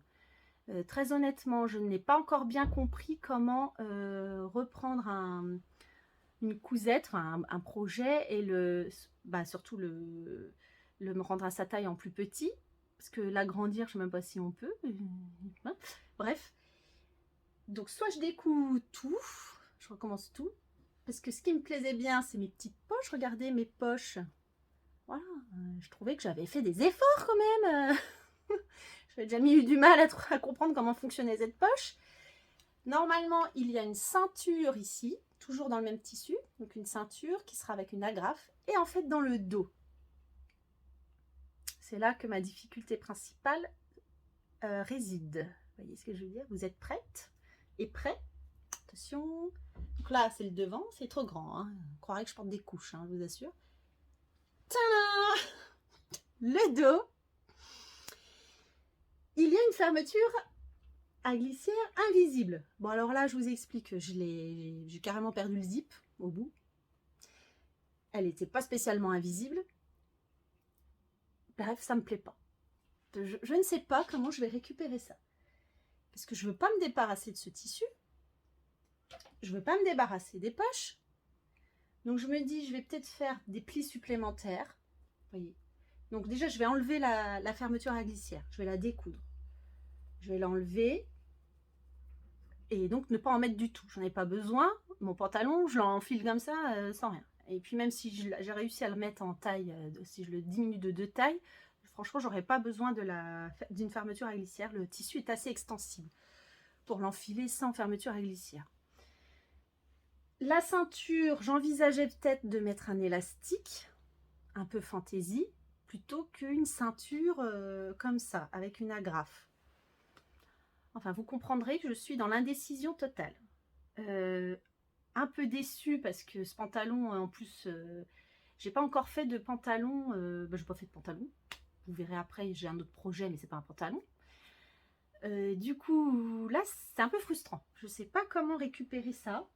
[SPEAKER 1] Très honnêtement, je n'ai pas encore bien compris comment reprendre une cousette, un projet et surtout le me rendre à sa taille en plus petit. Parce que l'agrandir, je ne sais même pas si on peut. Bref. Donc, soit je découpe tout, je recommence tout. Parce que ce qui me plaisait bien, c'est mes petites poches. Regardez mes poches. Voilà. Je trouvais que j'avais fait des efforts quand même. J'avais déjà eu du mal à comprendre comment fonctionnait cette poche. Normalement, il y a une ceinture ici, toujours dans le même tissu. Donc, une ceinture qui sera avec une agrafe. Et en fait, dans le dos. C'est là que ma difficulté principale réside. Vous voyez ce que je veux dire? Vous êtes prête et prêt? Attention. Donc là, c'est le devant. C'est trop grand. Hein. On croirait que je porte des couches, hein, je vous assure. Tada! Le dos. Il y a une fermeture à glissière invisible. Bon, alors là, je vous explique. J'ai carrément perdu le zip au bout. Elle n'était pas spécialement invisible. Bref, ça me plaît pas. Je ne sais pas comment je vais récupérer ça. Parce que je ne veux pas me débarrasser de ce tissu. Je ne veux pas me débarrasser des poches. Donc je me dis, je vais peut-être faire des plis supplémentaires. Voyez. Donc déjà, je vais enlever la fermeture à glissière. Je vais la découdre. Je vais l'enlever. Et donc, ne pas en mettre du tout. J'en ai pas besoin. Mon pantalon, je l'enfile comme ça, sans rien. Et puis, même si j'ai réussi à le mettre en taille, si je le diminue de 2 tailles, franchement, j'aurais pas besoin d'une fermeture à glissière. Le tissu est assez extensible pour l'enfiler sans fermeture à glissière. La ceinture, j'envisageais peut-être de mettre un élastique, un peu fantaisie, plutôt qu'une ceinture comme ça, avec une agrafe. Enfin, vous comprendrez que je suis dans l'indécision totale. Un peu déçue parce que ce pantalon, en plus, j'ai pas encore fait de pantalon. J'ai pas fait de pantalon. Vous verrez après, j'ai un autre projet, mais c'est pas un pantalon. Du coup, là, c'est un peu frustrant. Je sais pas comment récupérer ça.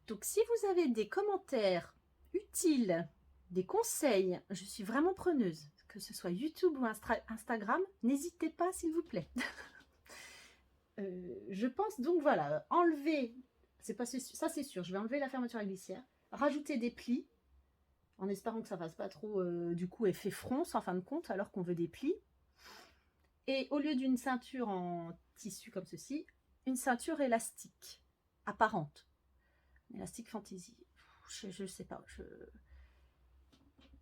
[SPEAKER 1] Donc, si vous avez des commentaires utiles, des conseils, je suis vraiment preneuse. Que ce soit YouTube ou Instagram, n'hésitez pas, s'il vous plaît. Je pense donc, voilà, enlever, ça c'est sûr, je vais enlever la fermeture à glissière, rajouter des plis, en espérant que ça fasse pas trop, du coup, effet fronce en fin de compte, alors qu'on veut des plis. Et au lieu d'une ceinture en tissu comme ceci, une ceinture élastique, apparente. Élastique fantaisie. Je sais pas.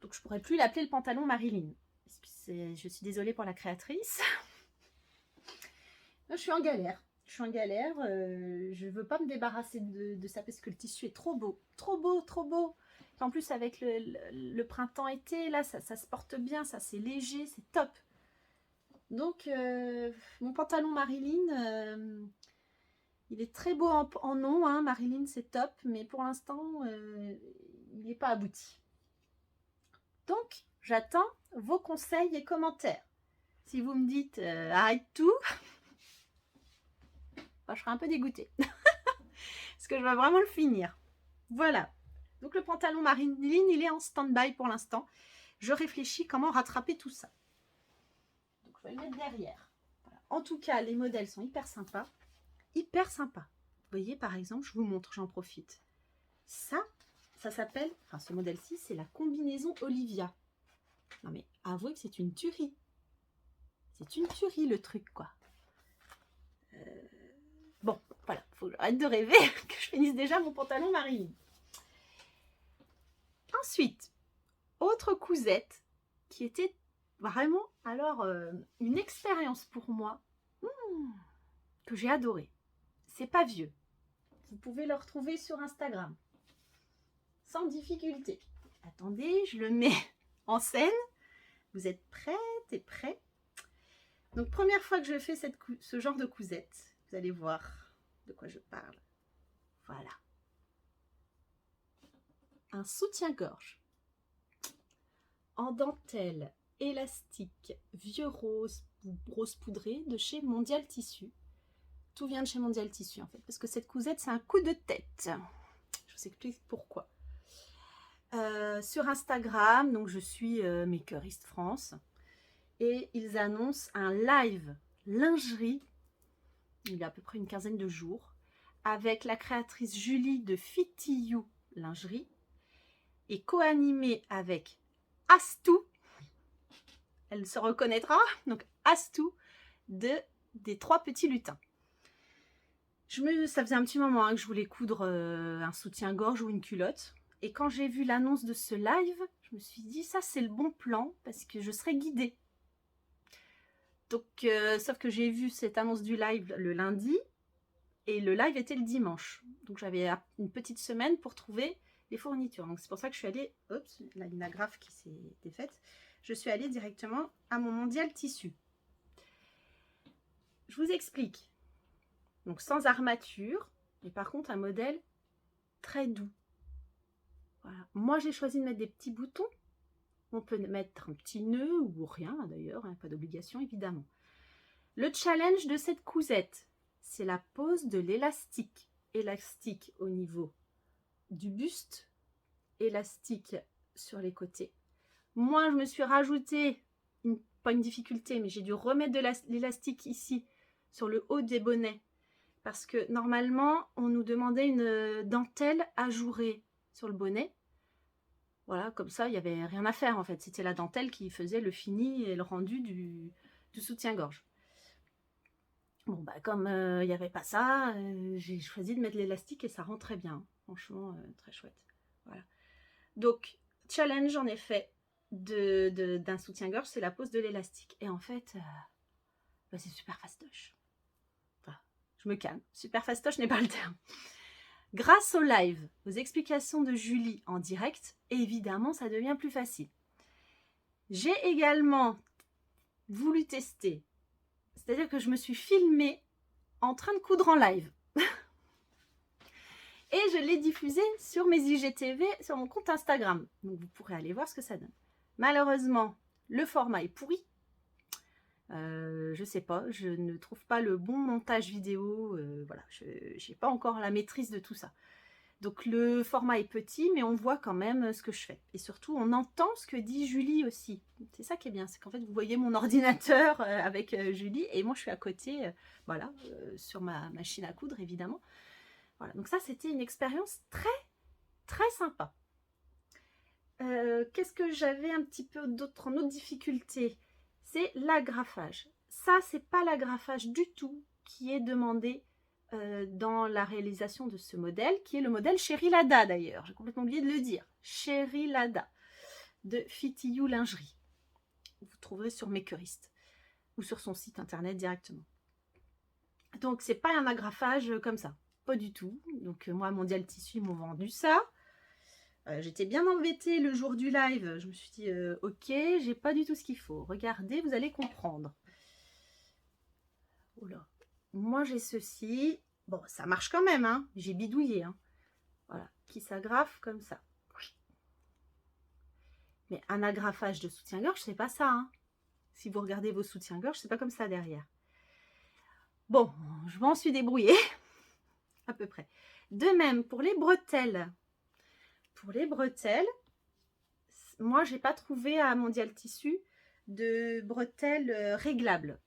[SPEAKER 1] Donc je pourrais plus l'appeler le pantalon Marilyn. Je suis désolée pour la créatrice. Je suis en galère. Je ne veux pas me débarrasser de ça parce que le tissu est trop beau. Trop beau, trop beau. En plus, avec le printemps-été, là, ça se porte bien. Ça, c'est léger, c'est top. Donc, mon pantalon Marilyn, il est très beau en nom. Hein, Marilyn, c'est top. Mais pour l'instant, il n'est pas abouti. Donc, j'attends vos conseils et commentaires. Si vous me dites arrête tout, je serai un peu dégoûtée. Parce que je vais vraiment le finir. Voilà. Donc, le pantalon Marilyn, il est en stand-by pour l'instant. Je réfléchis comment rattraper tout ça. Donc, je vais le mettre derrière. Voilà. En tout cas, les modèles sont hyper sympas. Hyper sympas. Vous voyez, par exemple, je vous montre, j'en profite. Ça s'appelle, enfin, ce modèle-ci, c'est la combinaison Olivia. Non, mais avouez que c'est une tuerie. C'est une tuerie, le truc, quoi. Bon, voilà, faut que j'arrête de rêver, que je finisse déjà mon pantalon Marilyn. Ensuite, autre cousette qui était vraiment, alors, une expérience pour moi que j'ai adorée. C'est pas vieux. Vous pouvez le retrouver sur Instagram. Sans difficulté. Attendez, je le mets en scène. Vous êtes prêtes et prêts? Donc, première fois que je fais ce genre de cousette, vous allez voir de quoi je parle. Voilà. Un soutien-gorge en dentelle élastique vieux rose poudré de chez Mondial Tissu. Tout vient de chez Mondial Tissu en fait, parce que cette cousette c'est un coup de tête. Je vous explique pourquoi. Sur Instagram, donc je suis Makerist France, et ils annoncent un live lingerie, il y a à peu près une quinzaine de jours, avec la créatrice Julie de Fitty You Lingerie, et co-animé avec Astou, elle se reconnaîtra, donc Astou des 3 petits lutins. Ça faisait un petit moment que je voulais coudre un soutien-gorge ou une culotte. Et quand j'ai vu l'annonce de ce live, je me suis dit, ça c'est le bon plan parce que je serai guidée. Donc, sauf que j'ai vu cette annonce du live le lundi et le live était le dimanche. Donc, j'avais une petite semaine pour trouver les fournitures. Donc, c'est pour ça que je suis allée, oups, la ligne agrafe qui s'est défaite. Je suis allée directement à mon Mondial Tissu. Je vous explique. Donc, sans armature, mais par contre, un modèle très doux. Voilà. Moi, j'ai choisi de mettre des petits boutons. On peut mettre un petit nœud ou rien d'ailleurs, hein, pas d'obligation évidemment. Le challenge de cette cousette, c'est la pose de l'élastique. Élastique au niveau du buste, élastique sur les côtés. Moi, je me suis rajouté, pas une difficulté, mais j'ai dû remettre de l'élastique ici, sur le haut des bonnets. Parce que normalement, on nous demandait une dentelle ajourée sur le bonnet. Voilà, comme ça, il n'y avait rien à faire en fait. C'était la dentelle qui faisait le fini et le rendu du soutien-gorge. Bon, bah comme il n'y avait pas ça, j'ai choisi de mettre l'élastique et ça rend très bien. Franchement, très chouette. Voilà. Donc, challenge en effet d'un soutien-gorge, c'est la pose de l'élastique. Et en fait, bah, c'est super fastoche. Enfin, je me calme. Super fastoche n'est pas le terme. Grâce au live, aux explications de Julie en direct, évidemment, ça devient plus facile. J'ai également voulu tester, c'est-à-dire que je me suis filmée en train de coudre en live. Et je l'ai diffusé sur mes IGTV, sur mon compte Instagram. Donc vous pourrez aller voir ce que ça donne. Malheureusement, le format est pourri. Je sais pas, je ne trouve pas le bon montage vidéo. Voilà, je n'ai pas encore la maîtrise de tout ça. Donc le format est petit, mais on voit quand même ce que je fais. Et surtout, on entend ce que dit Julie aussi. C'est ça qui est bien, c'est qu'en fait, vous voyez mon ordinateur avec Julie, et moi je suis à côté, voilà, sur ma machine à coudre, évidemment. Voilà, donc ça, c'était une expérience très sympa. Qu'est-ce que j'avais un petit peu d'autre, en autre difficulté? C'est l'agrafage. Ça, c'est pas l'agrafage du tout qui est demandé dans la réalisation de ce modèle, qui est le modèle Chéri Lada d'ailleurs. J'ai complètement oublié de le dire. Chéri Lada de Fitiyou Lingerie. Vous trouverez sur Makerist ou sur son site internet directement. Donc, c'est pas un agrafage comme ça. Pas du tout. Donc, moi, Mondial Tissu, ils m'ont vendu ça. J'étais bien embêtée le jour du live. Je me suis dit, ok, j'ai pas du tout ce qu'il faut. Regardez, vous allez comprendre. Oula. Moi, j'ai ceci. Bon, ça marche quand même, hein. J'ai bidouillé, hein. Voilà, qui s'agrafe comme ça. Mais un agrafage de soutien-gorge, c'est pas ça, hein. Si vous regardez vos soutiens-gorge, c'est pas comme ça derrière. Bon, je m'en suis débrouillée, à peu près. De même, pour les bretelles. Pour les bretelles, moi, j'ai pas trouvé à Mondial Tissu de bretelles réglables.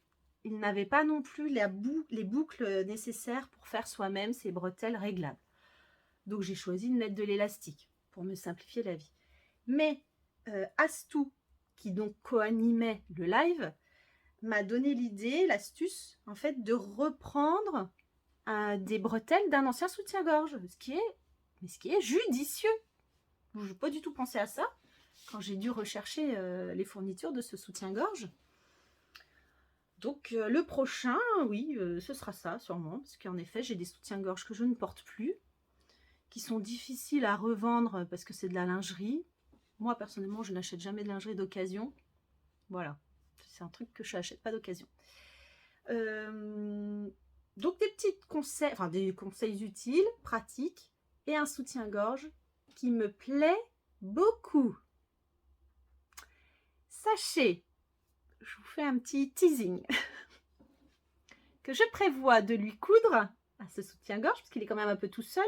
[SPEAKER 1] Il n'avait pas non plus les boucles nécessaires pour faire soi-même ces bretelles réglables. Donc, j'ai choisi de mettre de l'élastique pour me simplifier la vie. Mais Astou, qui donc co-animait le live, m'a donné l'idée, l'astuce, en fait, de reprendre des bretelles d'un ancien soutien-gorge, ce qui est judicieux. Je n'ai pas du tout pensé à ça quand j'ai dû rechercher les fournitures de ce soutien-gorge. Donc le prochain, oui, ce sera ça sûrement, parce qu'en effet, j'ai des soutiens-gorge que je ne porte plus, qui sont difficiles à revendre parce que c'est de la lingerie. Moi, personnellement, je n'achète jamais de lingerie d'occasion. Voilà, c'est un truc que je n'achète pas d'occasion. Donc des petits conseils, enfin des conseils utiles, pratiques, et un soutien-gorge qui me plaît beaucoup. Sachez, je vous fais un petit teasing, que je prévois de lui coudre à ce soutien-gorge, parce qu'il est quand même un peu tout seul.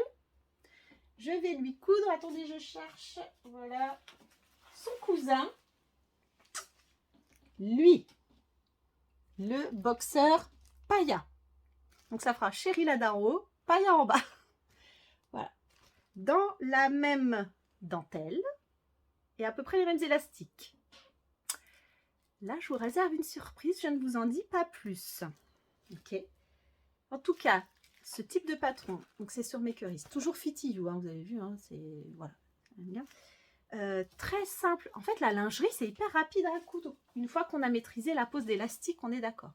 [SPEAKER 1] Je vais lui coudre, attendez, je cherche, voilà, son cousin, lui, le boxeur pailla. Donc ça fera Chéri Lada en haut, pailla en bas. Voilà. Dans la même dentelle et à peu près les mêmes élastiques. Là, je vous réserve une surprise, je ne vous en dis pas plus. Ok. En tout cas, ce type de patron, donc c'est sur Makerist, toujours Fitiyou, hein, vous avez vu, hein, c'est voilà, bien. Très simple. En fait, la lingerie, c'est hyper rapide à coudre. Une fois qu'on a maîtrisé la pose d'élastique, on est d'accord.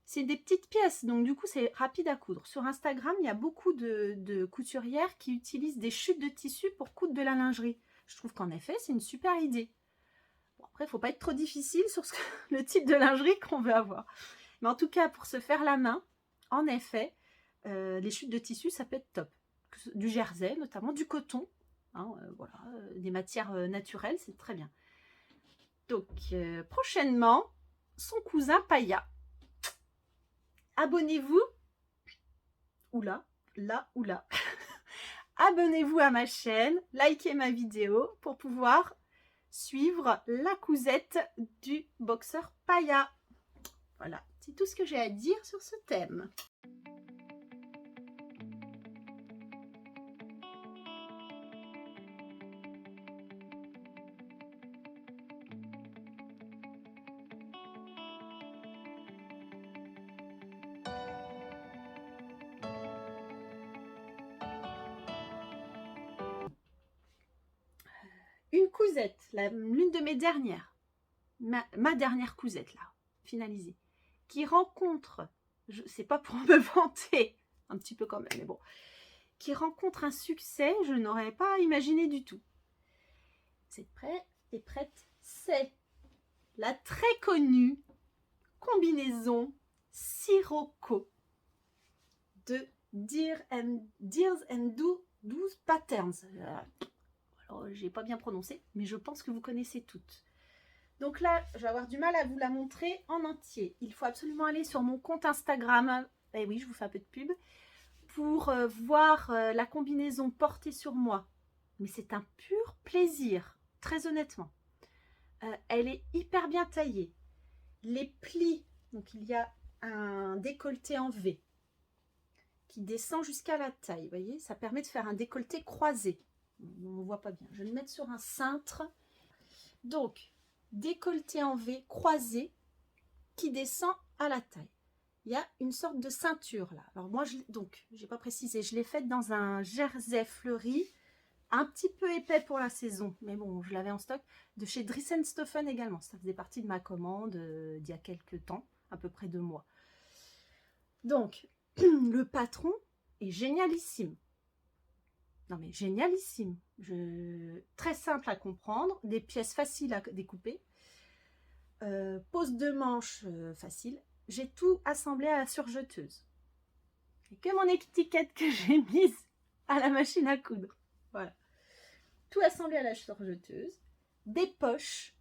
[SPEAKER 1] C'est des petites pièces, donc du coup, c'est rapide à coudre. Sur Instagram, il y a beaucoup de couturières qui utilisent des chutes de tissu pour coudre de la lingerie. Je trouve qu'en effet, c'est une super idée. Bon, après, il ne faut pas être trop difficile sur le type de lingerie qu'on veut avoir. Mais en tout cas, pour se faire la main, en effet, les chutes de tissu, ça peut être top. Du jersey, notamment du coton. Hein, voilà, des matières naturelles, c'est très bien. Donc, prochainement, son cousin pailla. Abonnez-vous. Oula, là, oula. Abonnez-vous à ma chaîne, likez ma vidéo pour pouvoir suivre la cousette du boxeur pailla. Voilà, c'est tout ce que j'ai à dire sur ce thème. cousette, l'une de mes dernières, ma dernière cousette là, finalisée, qui rencontre, c'est pas pour me vanter, un petit peu quand même, mais bon, qui rencontre un succès, je n'aurais pas imaginé du tout. Vous êtes prêts et prêtes? C'est la très connue combinaison Sirocco de Dears and Do's Patterns. Alors, j'ai pas bien prononcé, mais je pense que vous connaissez toutes. Donc là, je vais avoir du mal à vous la montrer en entier. Il faut absolument aller sur mon compte Instagram. Eh oui, je vous fais un peu de pub. Pour voir la combinaison portée sur moi. Mais c'est un pur plaisir, très honnêtement. Elle est hyper bien taillée. Les plis, donc il y a un décolleté en V qui descend jusqu'à la taille. Vous voyez, ça permet de faire un décolleté croisé. On ne voit pas bien. Je vais le mettre sur un cintre. Donc, décolleté en V croisé qui descend à la taille. Il y a une sorte de ceinture là. Alors moi, donc, j'ai pas précisé, je l'ai faite dans un jersey fleuri, un petit peu épais pour la saison, mais bon, je l'avais en stock, de chez Dries&Stoffen également. Ça faisait partie de ma commande d'il y a quelques temps, à peu près 2 mois. Donc, le patron est génialissime. Non mais génialissime. Très simple à comprendre, des pièces faciles à découper, pose de manches facile. J'ai tout assemblé à la surjeteuse. Et que mon étiquette que j'ai mise à la machine à coudre. Voilà. Tout assemblé à la surjeteuse. Des poches.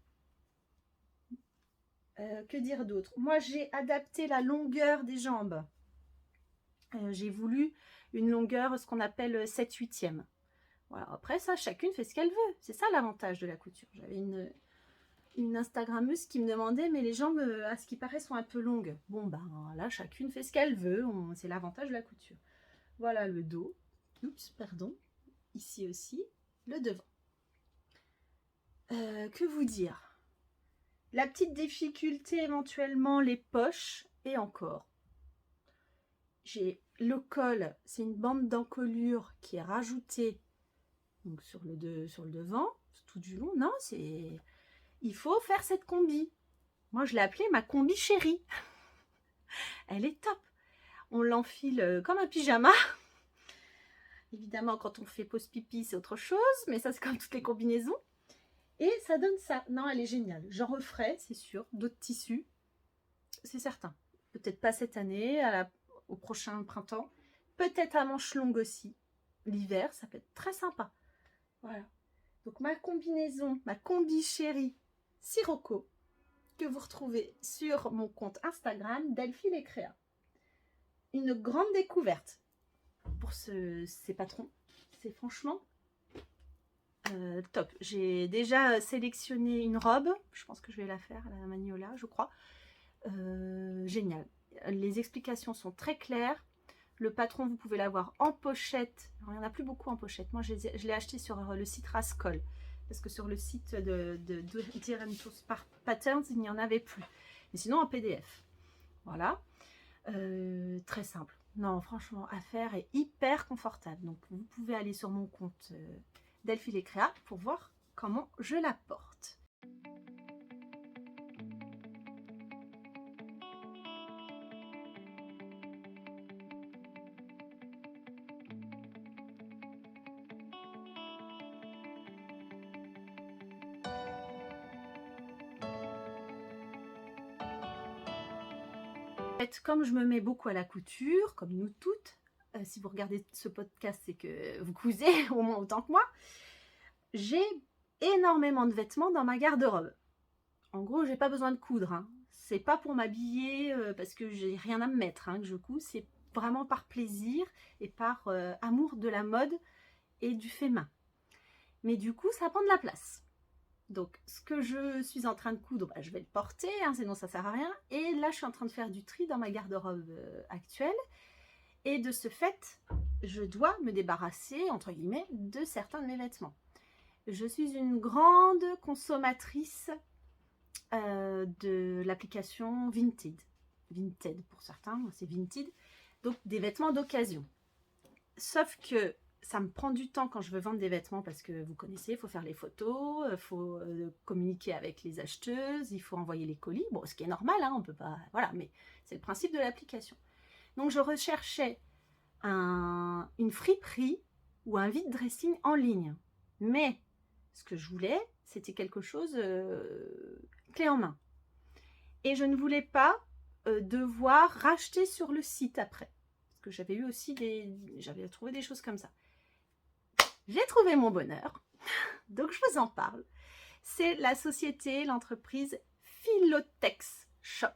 [SPEAKER 1] Que dire d'autre? Moi, j'ai adapté la longueur des jambes. J'ai voulu une longueur, ce qu'on appelle 7/8e. Voilà. Après, ça, chacune fait ce qu'elle veut. C'est ça l'avantage de la couture. J'avais une Instagrammeuse qui me demandait, mais les jambes, à ce qui paraît, sont un peu longues. Bon, ben là, chacune fait ce qu'elle veut. C'est l'avantage de la couture. Voilà le dos. Oups, pardon. Ici aussi, le devant. Que vous dire? La petite difficulté, éventuellement, les poches, et encore. J'ai le col, c'est une bande d'encolure qui est rajoutée donc sur le devant, tout du long. Non, c'est... Il faut faire cette combi. Moi, je l'ai appelée ma combi chérie. Elle est top. On l'enfile comme un pyjama. Évidemment, quand on fait pause pipi, c'est autre chose. Mais ça, c'est comme toutes les combinaisons. Et ça donne ça. Non, elle est géniale. J'en referai, c'est sûr, d'autres tissus. C'est certain. Peut-être pas cette année, au prochain printemps. Peut-être à manches longues aussi. L'hiver, ça peut être très sympa. Voilà. Donc, ma combinaison, ma combi chérie Sirocco, que vous retrouvez sur mon compte Instagram Delphine et Créa. Une grande découverte pour ces patrons. C'est franchement top. J'ai déjà sélectionné une robe. Je pense que je vais la faire à la Magnolia, je crois. Génial. Les explications sont très claires. Le patron, vous pouvez l'avoir en pochette. Alors, il n'y en a plus beaucoup en pochette. Moi, je l'ai acheté sur le site Rascol. Parce que sur le site de Dries&Stoffen Patterns, il n'y en avait plus. Mais sinon, en PDF. Voilà. Très simple. Non, franchement, à faire est hyper confortable. Donc, vous pouvez aller sur mon compte Delphine et Créa pour voir comment je la porte. Comme je me mets beaucoup à la couture, comme nous toutes, si vous regardez ce podcast, c'est que vous cousez au moins autant que moi, j'ai énormément de vêtements dans ma garde-robe. En gros, j'ai pas besoin de coudre. Hein. C'est pas pour m'habiller parce que j'ai rien à me mettre que je couds. C'est vraiment par plaisir et par amour de la mode et du fait main. Mais du coup, ça prend de la place. Donc, ce que je suis en train de coudre, je vais le porter, sinon ça sert à rien. Et là, je suis en train de faire du tri dans ma garde-robe actuelle. Et de ce fait, je dois me débarrasser, entre guillemets, de certains de mes vêtements. Je suis une grande consommatrice de l'application Vinted. Vinted pour certains, c'est Vinted. Donc, des vêtements d'occasion. Sauf que ça me prend du temps quand je veux vendre des vêtements parce que vous connaissez, il faut faire les photos, il faut communiquer avec les acheteuses, il faut envoyer les colis. Bon, ce qui est normal, hein, on peut pas... Voilà, mais c'est le principe de l'application. Donc, je recherchais une friperie ou un vide dressing en ligne. Mais ce que je voulais, c'était quelque chose clé en main. Et je ne voulais pas devoir racheter sur le site après. Parce que j'avais eu aussi j'avais trouvé des choses comme ça. J'ai trouvé mon bonheur, donc je vous en parle. C'est la société, l'entreprise Philotex Shop.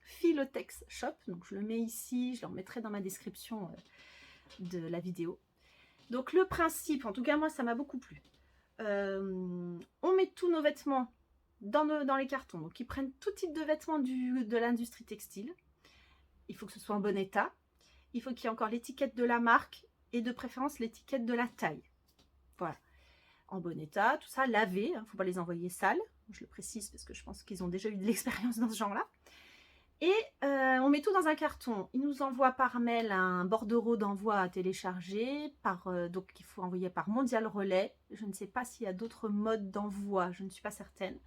[SPEAKER 1] Philotex Shop, donc je le mets ici, je le remettrai dans ma description de la vidéo. Donc le principe, en tout cas moi ça m'a beaucoup plu. On met tous nos vêtements dans les cartons, donc ils prennent tout type de vêtements de l'industrie textile. Il faut que ce soit en bon état. Il faut qu'il y ait encore l'étiquette de la marque et de préférence l'étiquette de la taille. Voilà, en bon état, tout ça, lavé, il ne faut pas les envoyer sales, je le précise parce que je pense qu'ils ont déjà eu de l'expérience dans ce genre-là. Et on met tout dans un carton. Ils nous envoient par mail un bordereau d'envoi à télécharger, donc il faut envoyer par Mondial Relais. Je ne sais pas s'il y a d'autres modes d'envoi, je ne suis pas certaine.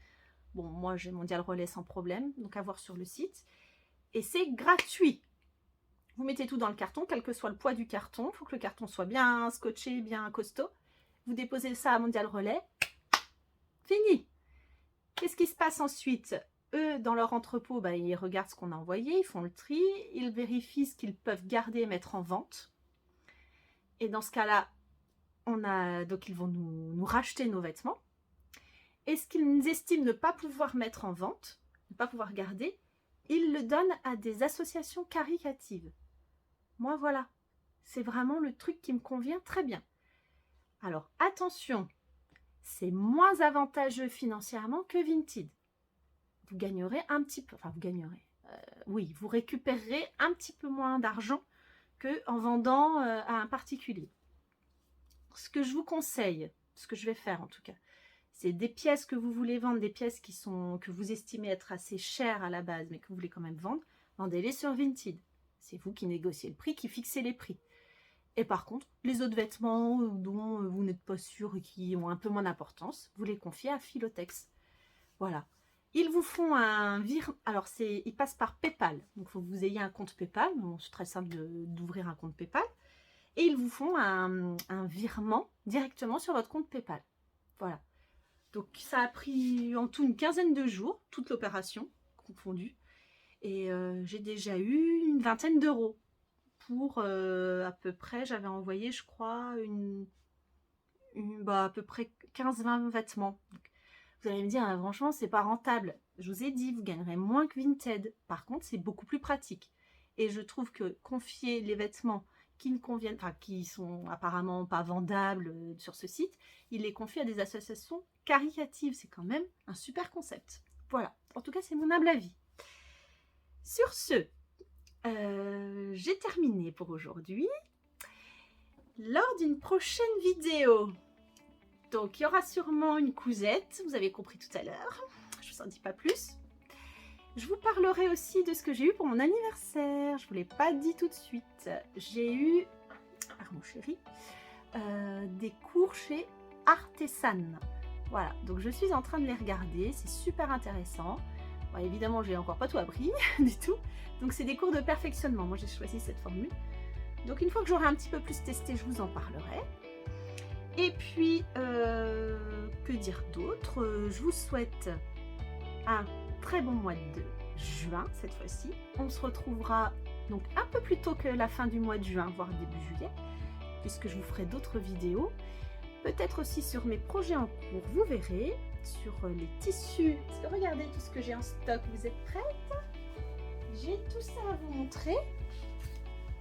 [SPEAKER 1] Bon, moi j'ai Mondial Relais sans problème, donc à voir sur le site. Et c'est gratuit. Vous mettez tout dans le carton, quel que soit le poids du carton. Il faut que le carton soit bien scotché, bien costaud. Vous déposez ça à Mondial Relais. Fini. Qu'est-ce qui se passe ensuite? Eux, dans leur entrepôt, ils regardent ce qu'on a envoyé, ils font le tri, ils vérifient ce qu'ils peuvent garder et mettre en vente. Et dans ce cas-là, donc ils vont nous racheter nos vêtements. Et ce qu'ils estiment ne pas pouvoir mettre en vente, ne pas pouvoir garder, ils le donnent à des associations caritatives. Moi, voilà. C'est vraiment le truc qui me convient très bien. Alors, attention, c'est moins avantageux financièrement que Vinted. Vous gagnerez un petit peu, enfin vous gagnerez, oui, vous récupérerez un petit peu moins d'argent qu'en vendant à un particulier. Ce que je vous conseille, ce que je vais faire en tout cas, c'est des pièces que vous voulez vendre, des pièces que vous estimez être assez chères à la base, mais que vous voulez quand même vendre, vendez-les sur Vinted. C'est vous qui négociez le prix, qui fixez les prix. Et par contre, les autres vêtements dont vous n'êtes pas sûr et qui ont un peu moins d'importance, vous les confiez à Philotex. Voilà. Ils vous font un virement. Alors, ils passent par PayPal. Donc, il faut que vous ayez un compte PayPal. Bon, c'est très simple d'ouvrir un compte PayPal. Et ils vous font un virement directement sur votre compte PayPal. Voilà. Donc, ça a pris en tout une quinzaine de jours, toute l'opération confondue. Et j'ai déjà eu une vingtaine d'euros. Pour à peu près, j'avais envoyé, je crois, à peu près 15-20 vêtements. Donc, vous allez me dire, ah, franchement, c'est pas rentable. Je vous ai dit, vous gagnerez moins que Vinted. Par contre, c'est beaucoup plus pratique. Et je trouve que confier les vêtements qui ne conviennent, enfin, qui sont apparemment pas vendables sur ce site, il les confie à des associations caritatives. C'est quand même un super concept. Voilà. En tout cas, c'est mon humble avis. Sur ce, j'ai terminé pour aujourd'hui. Lors d'une prochaine vidéo, donc il y aura sûrement une cousette, vous avez compris tout à l'heure, je ne vous en dis pas plus. Je vous parlerai aussi de ce que j'ai eu pour mon anniversaire, je ne vous l'ai pas dit tout de suite. J'ai eu, mon chéri, des cours chez Artisan. Voilà, donc je suis en train de les regarder, c'est super intéressant. Bon, évidemment, j'ai encore pas tout appris du tout. Donc, c'est des cours de perfectionnement. Moi, j'ai choisi cette formule. Donc, une fois que j'aurai un petit peu plus testé, je vous en parlerai. Et puis, que dire d'autre? Je vous souhaite un très bon mois de juin, cette fois-ci. On se retrouvera donc un peu plus tôt que la fin du mois de juin, voire début juillet, puisque je vous ferai d'autres vidéos. Peut-être aussi sur mes projets en cours, vous verrez. Sur les tissus. Parce que regardez tout ce que j'ai en stock. Vous êtes prêtes? J'ai tout ça à vous montrer.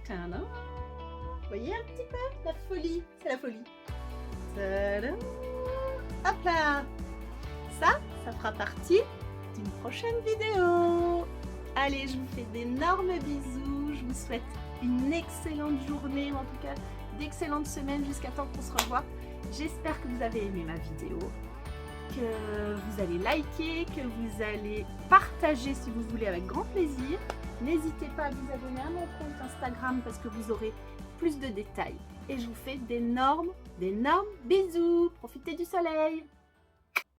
[SPEAKER 1] Tadam! Vous voyez un petit peu la folie? C'est la folie. Tadam! Hop là! Ça fera partie d'une prochaine vidéo. Allez, je vous fais d'énormes bisous. Je vous souhaite une excellente journée, ou en tout cas d'excellentes semaines jusqu'à temps qu'on se revoie. J'espère que vous avez aimé ma vidéo, que vous allez liker, que vous allez partager si vous voulez avec grand plaisir. N'hésitez pas à vous abonner à mon compte Instagram parce que vous aurez plus de détails. Et je vous fais d'énormes bisous. Profitez du soleil.